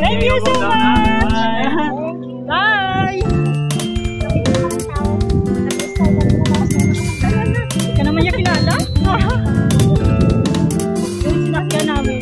Thank you so much. Bye. Hindi ka naman niya kilala. Yung sinakyan namin.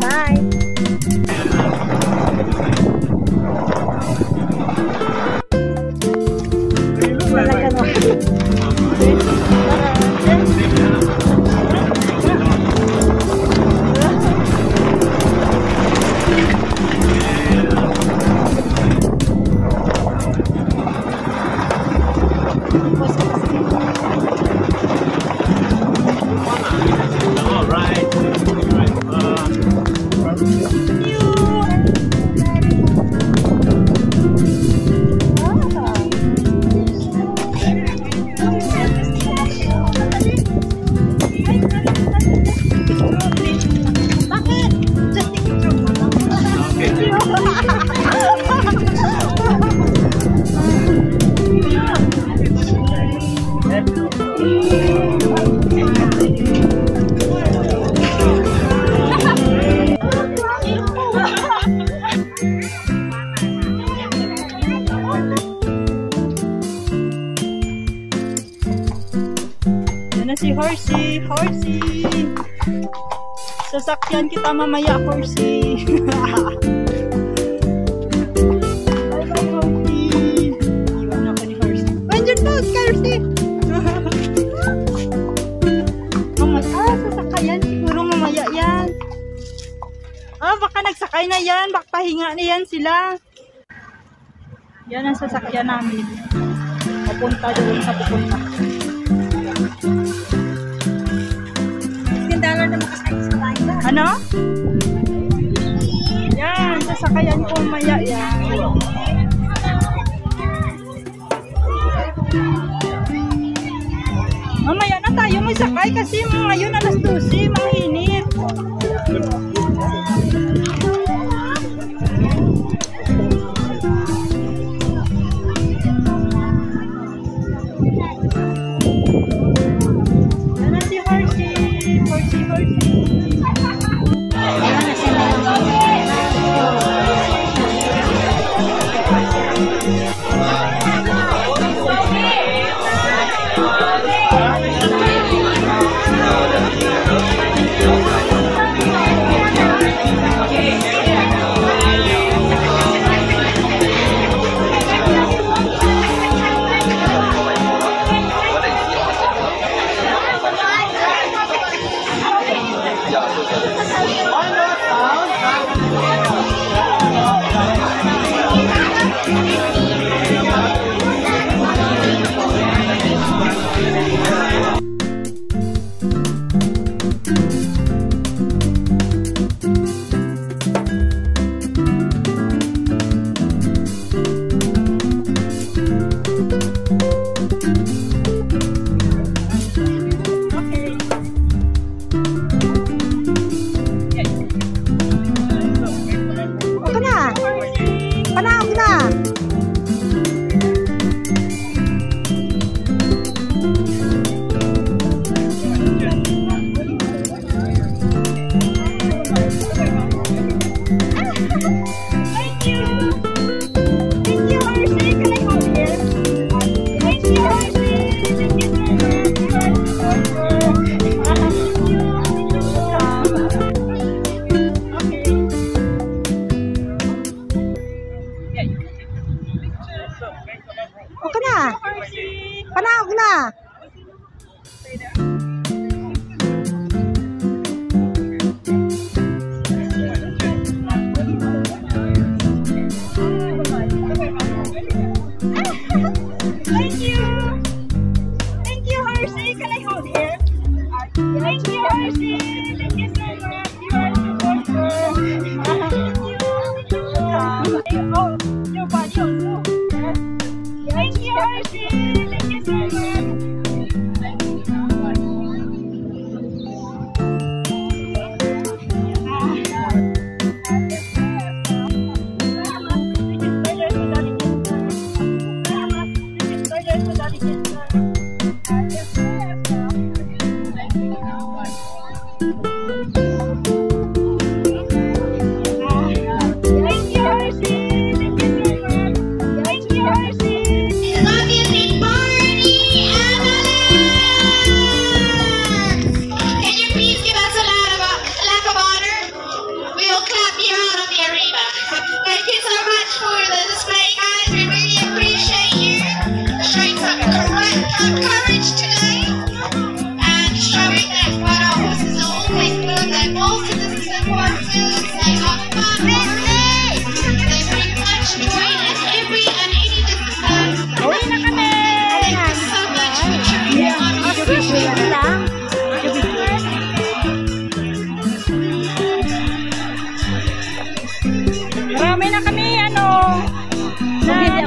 Bye. Bye. Si Horsey, sasakyan kita mamaya, Horsey. Bye, Horsey. Iwan ako ni Horsey. Andiyan po, Horsey. Sasakayan siguro mamaya yan. Baka nagsakay na yan, baka pahinga na yan sila. Yan ang sasakyan namin. Papunta doon sa pupunta. Ano? Yan, sasakayan ko maya yan. Mamaya na tayo may sakay kasi ngayon alas 12, mainit. Yan na si Horsey.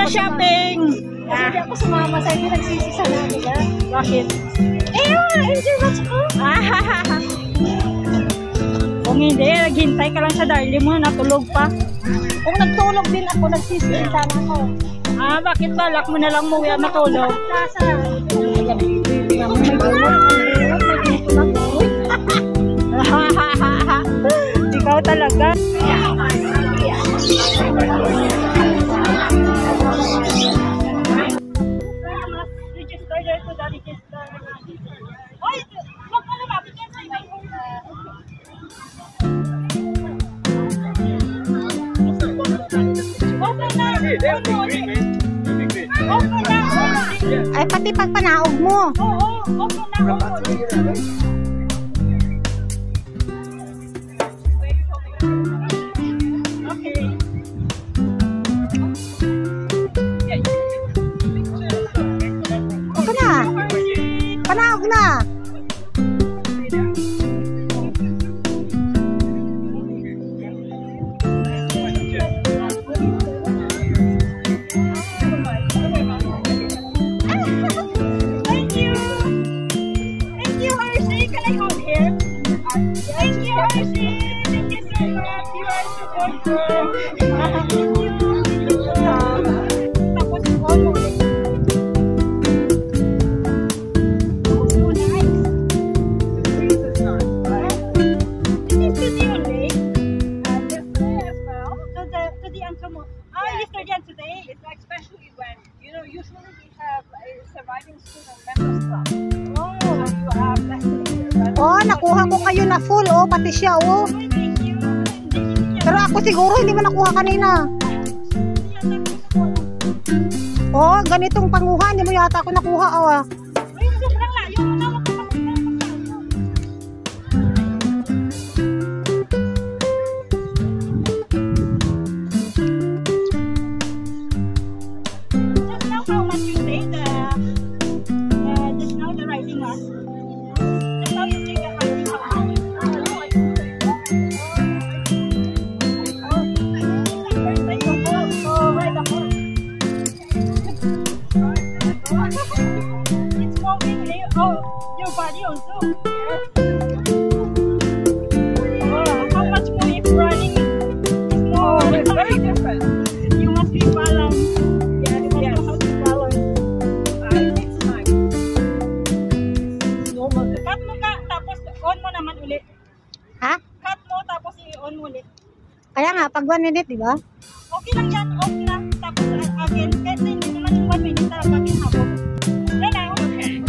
na shopping! Hindi ako sumama sa hindi nagsisisa namin ha. Bakit? Enjoy watch ko. Kung hindi, naghintay ka lang sa darling mo, natulog pa. Kung nagtulog din ako, nagsisita na ako. Bakit balak mo na lang mo yan matulog? Kasa. Ikaw talaga. Register there to the register. Oy, wag ka na mabigyan sa iba. Ay, pati pagpanaog mo. Oo, okay. Okay na. Panaog na. Thank you, Hershey. Can I hold here? Thank you, Hershey. Thank you so much. You are so good. Thank you. Tapos all ulit. So nice. This is the only. Yesterday as well. To the Antomo. Yesterday and today. It's like special event. You know, usually we have a surviving student members club. Oh, So you have lessons. Oh, nakuha ko kayo na full. Oh, pati siya. Oh. thank you. Pero ako siguro hindi mo nakuha kanina. Oh, ganitong panguha. Hindi mo yata ako nakuha. Oh, ah. Ay, sobrang layo mo na. Just now, how much you say just now the writing one? Just now you say the writing one. It's moving your body also. How much more if running is more? It's very different. You must be balanced. Yes, You must yes. know how to balance. It takes time. Normal. Cut mo ka, tapos on mo naman ulit. Ha? Cut mo, tapos i-on mo ulit. Kaya nga, pag 1 minute, di ba? Okay lang yan, off na. Tapos again, kahit hindi naman yung 1 minute na pagin hapon. Yan lang.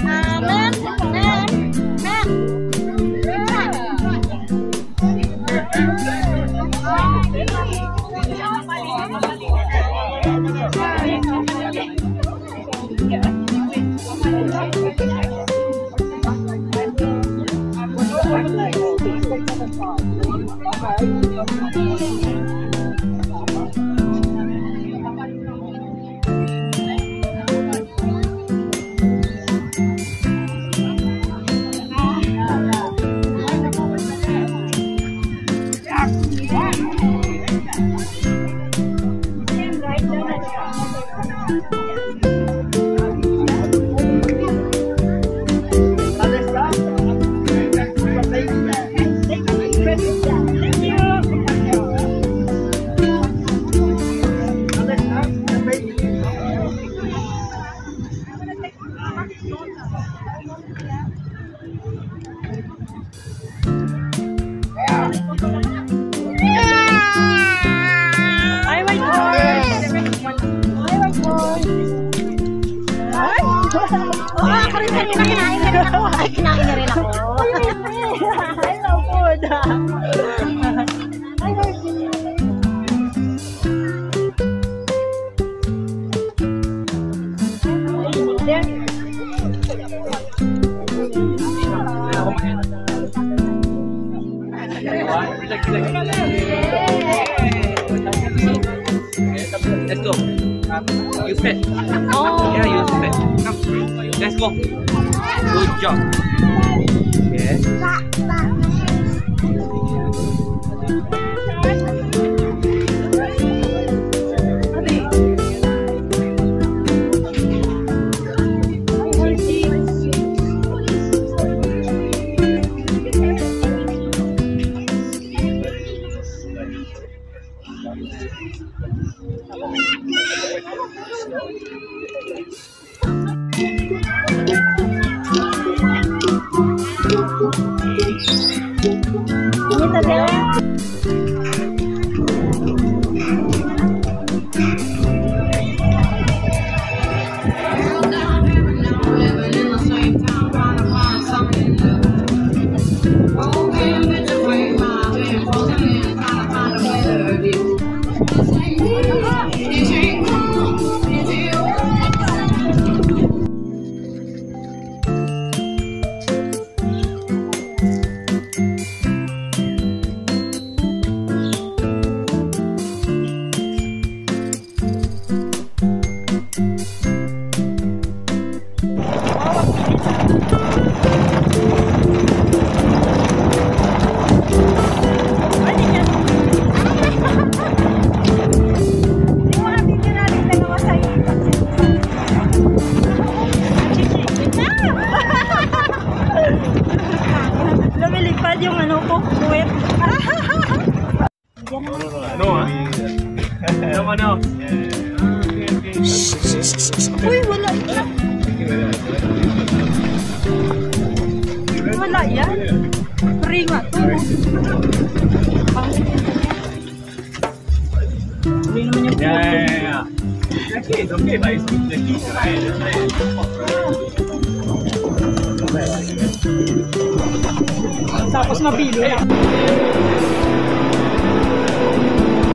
Ma'am. Ay, wait for Oo, ako rin kanina kinain na rin ako. Ay, kinain na rin ako. I love food. Let's go. You fit. Oh. Yeah, you fit. Come. Let's go. Good job. Yes. Dito din. Lumilipad yung ano ko, puwet. No, ah? No. Uy, wala yan. Wala yan. Free nga to. Free naman yung puto. Yeah. Actually, it's okay, but it's the heat, right? Tapos mabilo yan.